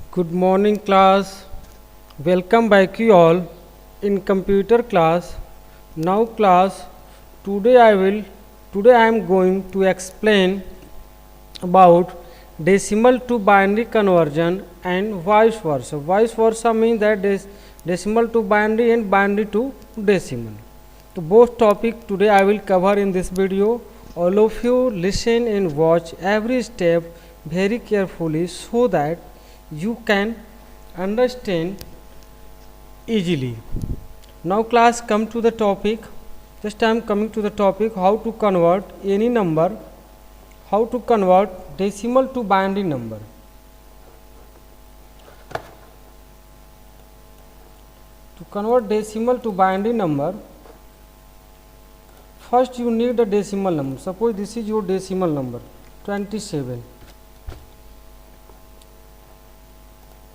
Good morning class. Welcome back you all in computer class. Now class, today I am going to explain about decimal to binary conversion and vice versa. Vice versa means that decimal to binary and binary to decimal. So both topic today I will cover in this video. All of you listen and watch every step very carefully so that you can understand easily. Now class, come to the topic. Just I am coming to the topic how to convert any number, how to convert decimal to binary number. To convert decimal to binary number, first you need a decimal number. Suppose this is your decimal number 27.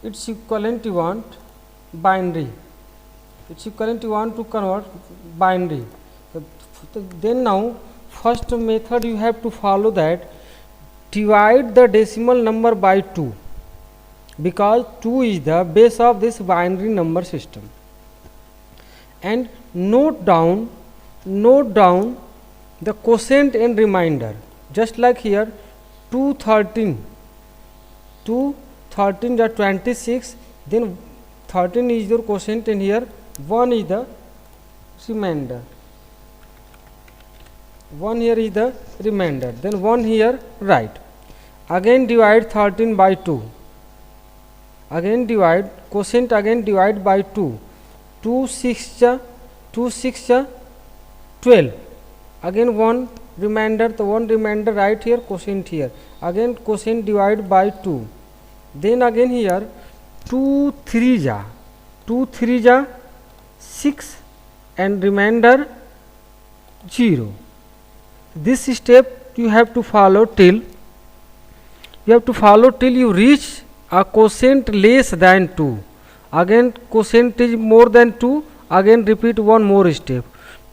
Its equivalent you want binary. Its equivalent you want to convert binary. Then now first method you have to follow, that divide the decimal number by 2, because 2 is the base of this binary number system, and note down the quotient and remainder. Just like here 213 are 26, then 13 is your quotient and here 1 is the remainder. 1 here is the remainder, then 1 here write. Again divide 13 by 2. Again divide quotient, again divide by 2. 2 6 12. Again 1 remainder, the 1 remainder right here, quotient here. Again quotient divide by 2. Then again here 2 3 ja 6 and remainder 0. This step you have to follow till you reach a quotient less than 2. Again quotient is more than 2. Again repeat one more step.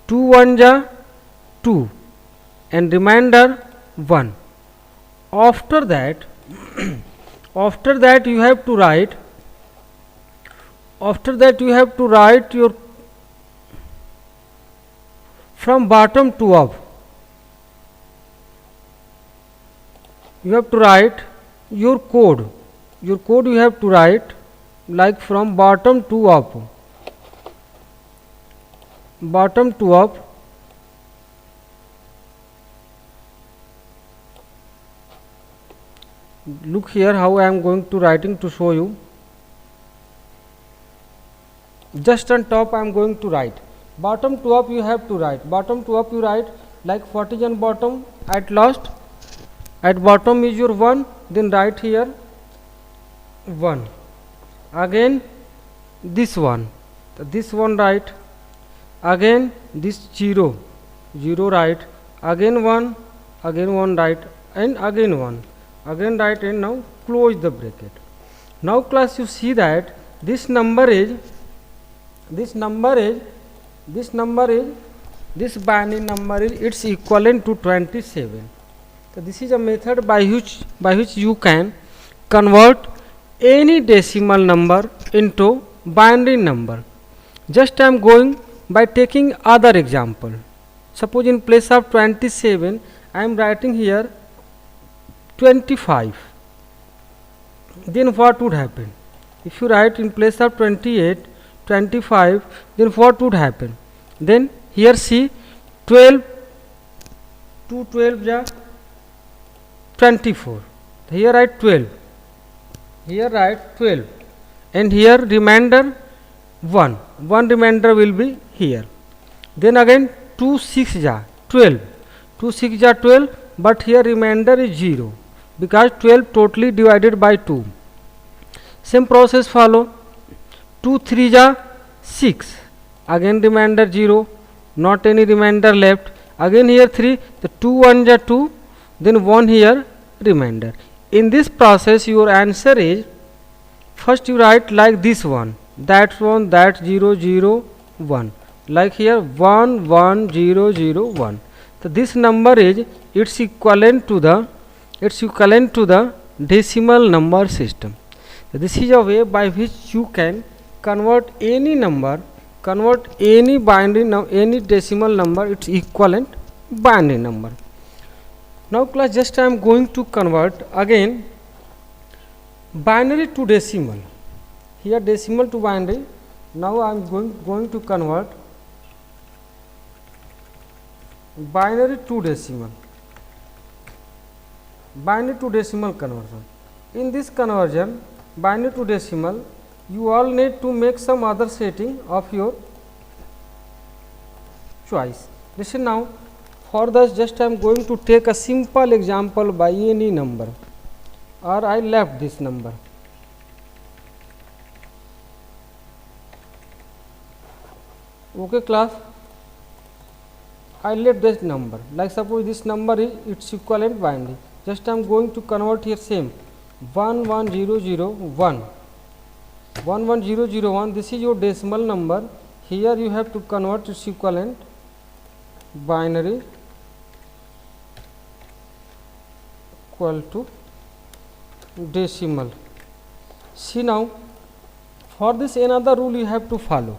2 1 ja 2 and remainder 1. After that you have to write your from bottom to up. You have to write your code. You have to write like from bottom to up. Look here how I am going to writing to show you. Just on top I am going to write. Bottom to up you have to write. Bottom to up you write like what is on bottom at last. At bottom is your 1, then write here 1. Again this one write. Again this 0 write. Again 1 write, and again 1. Again write, and now close the bracket. Now class, you see that this binary number is its equivalent to 27. So this is a method by which you can convert any decimal number into binary number. Just I am going by taking other example. Suppose in place of 27 I am writing here 25. Then what would happen? If you write in place of 28 25, then what would happen? Then here see 12, 2 12 ja 24. Here write 12. And here remainder 1. 1 remainder will be here. Then again 2 6 ja 12. 2 6 ja 12, but here remainder is 0, because 12 totally divided by 2. Same process follow. 2 3 ja 6. Again remainder 0, not any remainder left. Again here 3, the 2 1 ja 2, then 1 here remainder. In this process your answer is, first you write like this one, that 0 0 1, like here 1 1 0 0 1. So this number is its equivalent to the decimal number system. This is a way by which you can convert any number, convert any binary any decimal number its equivalent binary number. Now class, just I am going to convert again binary to decimal. Here decimal to binary. Now I am going to convert binary to decimal. Binary to decimal conversion. In this conversion, binary to decimal, you all need to make some other setting of your choice. Listen now, for this just I am going to take a simple example by any number, or I left this number. Okay class, I left this number, like suppose this number is its equivalent binary. Just I am going to convert here same 11001. 11001, this is your decimal number. Here you have to convert its equivalent binary equal to decimal. See now, for this another rule you have to follow.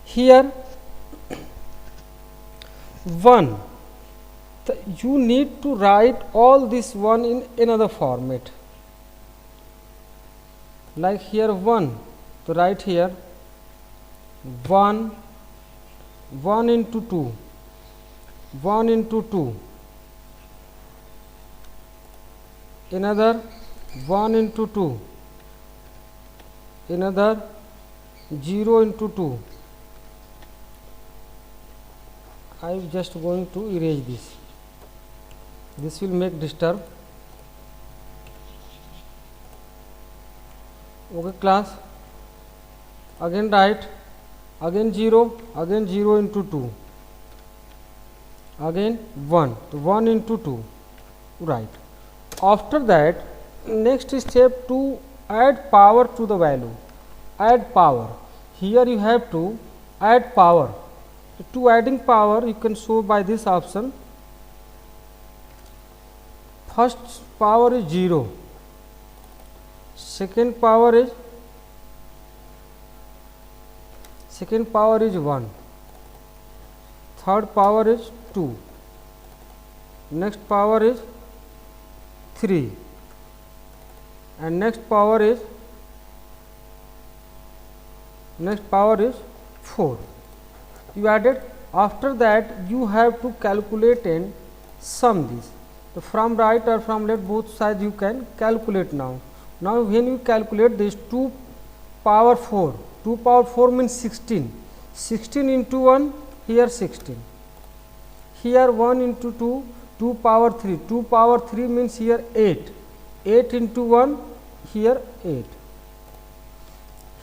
Here 1, you need to write all this 1 in another format, like here 1, to write here 1 into 2, 1 into 2, another 1 into 2, another 0 into 2. I am just going to erase this. This will make disturb. Okay class, again write, again 0 into 2, again 1, 1 into 2, right. After that, next step to add power to the value. Add power. Here you have to add power. To adding power, you can show by this option. First power is 0, second power is 1, third power is 2, next power is 3, and next power is 4. You added. After that, you have to calculate and sum this. So from right or from left, both sides you can calculate now. Now when you calculate this 2 power 4, 2 power 4 means 16. 16 into 1, here 16. Here 1 into 2, 2 power 3. 2 power 3 means here 8. 8 into 1, here 8.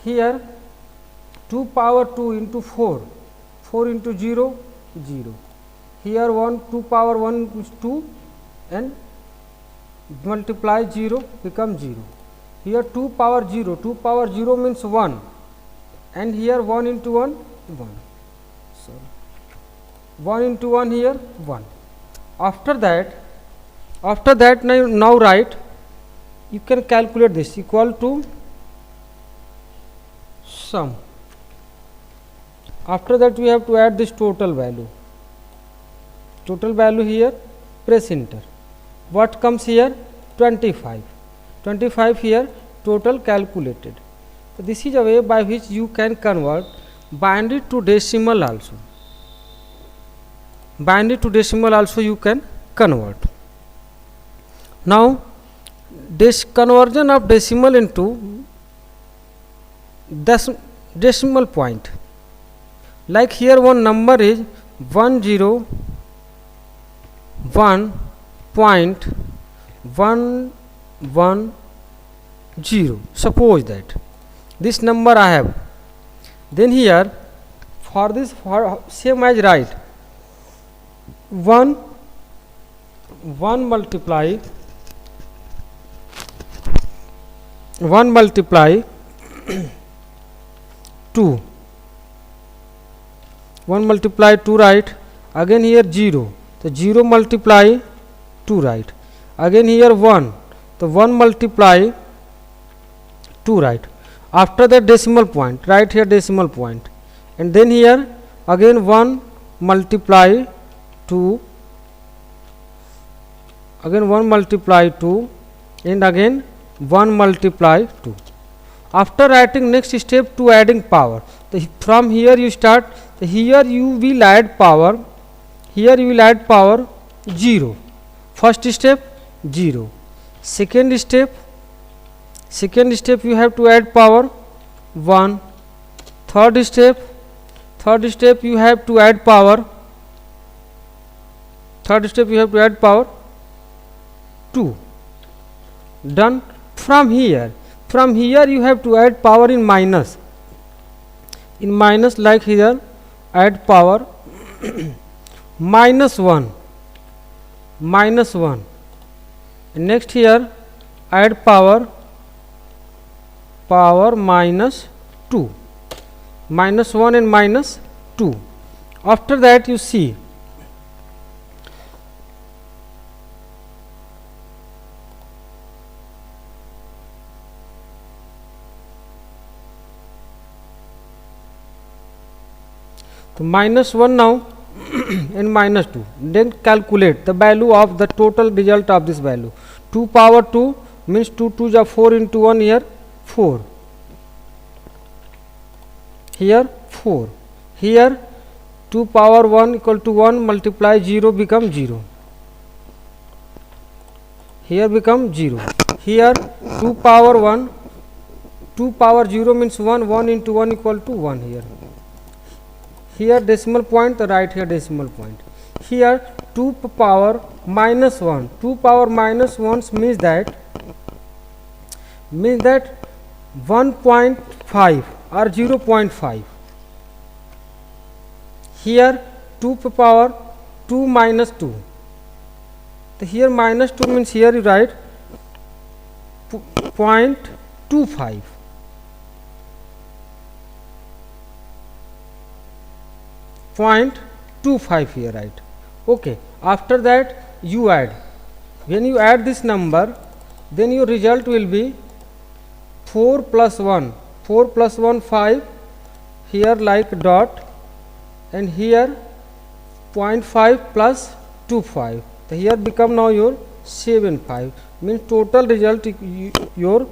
Here 2 power 2 into 4. 4 into 0, 0. Here 2 power 1 is 2 and multiply 0 become 0. Here 2 power 0, 2 power 0 means 1, and here 1 into 1, 1. Sorry. 1 into 1 here 1. After that now write, you can calculate this equal to sum. After that we have to add this total value. Total value here, press enter. What comes here? 25. 25 here, total calculated. So this is a way by which you can convert binary to decimal also. Binary to decimal also you can convert. Now this conversion of decimal into decimal point. Like here one number is 101.110. Suppose that this number I have. Then here for this, for same as write 1 multiply 2. 1 multiply 2 right, again here 0, so 0 multiply 2 right, again here 1, so 1 multiply 2, right. After that decimal point, write here decimal point, and then here again 1 multiply 2, again 1 multiply 2, and again 1 multiply 2. After writing next step to adding power, from here you start, here you will add power, here you will add power 0. First step 0. Second step you have to add power 1. Third step you have to add power, 2. Done. From here you have to add power in minus, like here add power minus 1, and next here add power minus 2, minus 1 and minus 2. After that you see so minus 1 now and minus 2, then calculate the value of the total result of this value. 2 power 2 means 2 2s are 4 into 1, here 4, here 4, here 2 power 1 equal to 1 multiply 0 become 0, here become 0, here 2 power 1, 2 power 0 means 1, 1 into 1 equal to 1, here decimal point, write here decimal point, here 2 power minus 1, 2 power minus 1 means that 1.5 or 0.5, here 2 power 2 minus 2, so here minus 2 means here you write 0.25, here, right. Okay. After that you add, when you add this number, then your result will be 4 plus 1, 5, here like dot, and here 0.5 plus 2 5, so here become now your 7 5, means total result your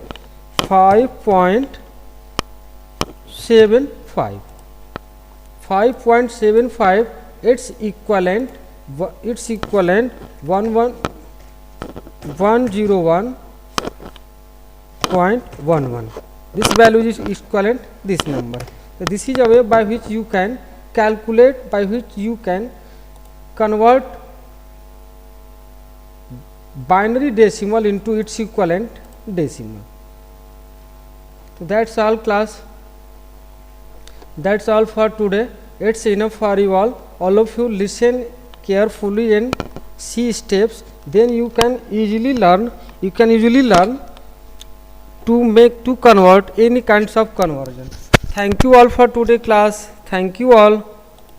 5.75, 5.75, its equivalent 101.11. This value is equivalent this number. So this is a way by which you can calculate, by which you can convert binary decimal into its equivalent decimal. So that's all class. That's all for today. It's enough for you all. All of you listen carefully and see steps. Then you can easily learn. You can easily learn to convert any kinds of conversion. Thank you all for today class. Thank you all.